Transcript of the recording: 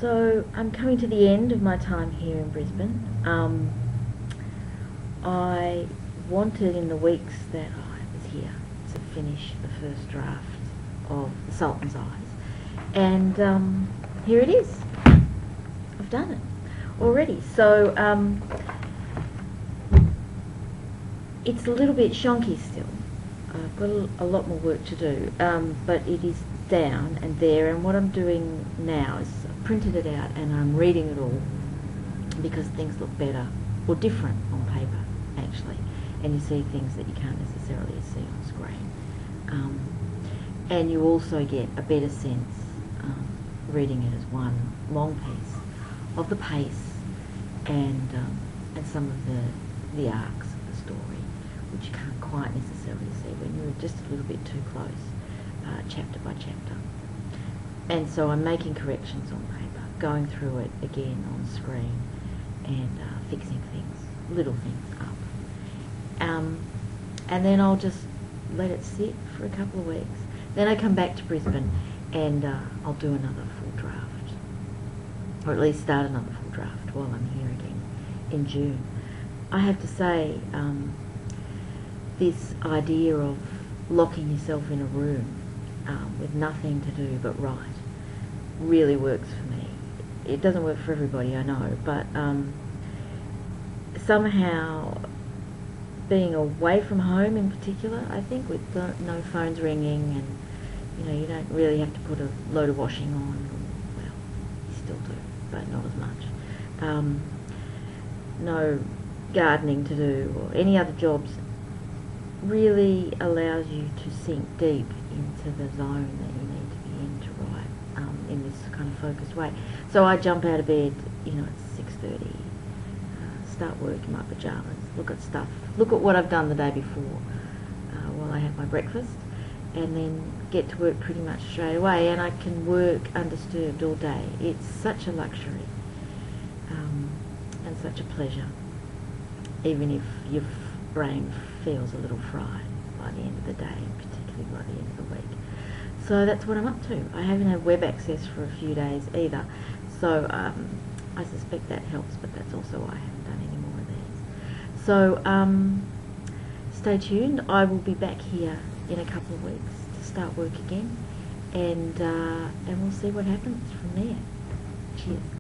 So I'm coming to the end of my time here in Brisbane. I wanted in the weeks that I was here to finish the first draft of the Sultan's Eyes, and here it is. I've done it already. So it's a little bit shonky still. I've got a lot more work to do, but it is down and there, and what I'm doing now is I've printed it out and I'm reading it all because things look better or different on paper actually, and you see things that you can't necessarily see on screen, and you also get a better sense reading it as one long piece of the pace and some of the arcs of the story, which you can't quite necessarily see when you're just a little bit too close, chapter by chapter. And so I'm making corrections on paper, going through it again on screen, and fixing things, little things up. And then I'll just let it sit for a couple of weeks. Then I come back to Brisbane and I'll do another full draft, or at least start another full draft while I'm here again in June. I have to say, this idea of locking yourself in a room with nothing to do but write really works for me. It doesn't work for everybody, I know, but somehow being away from home in particular, I think, with no phones ringing, and you don't really have to put a load of washing on. Well, you still do, but not as much. No gardening to do or any other jobs really allows you to sink deep into the zone that you need to be in to write in this kind of focused way. So I jump out of bed, at 6:30, start work in my pyjamas, look at stuff, look at what I've done the day before while I have my breakfast, and then get to work pretty much straight away, and I can work undisturbed all day. It's such a luxury and such a pleasure, even if your brain feels a little fried by the end of the day, particularly by the end of the week. So that's what I'm up to. I haven't had web access for a few days either, so I suspect that helps, but that's also why I haven't done any more of these. So stay tuned. I will be back here in a couple of weeks to start work again, and we'll see what happens from there. Cheers.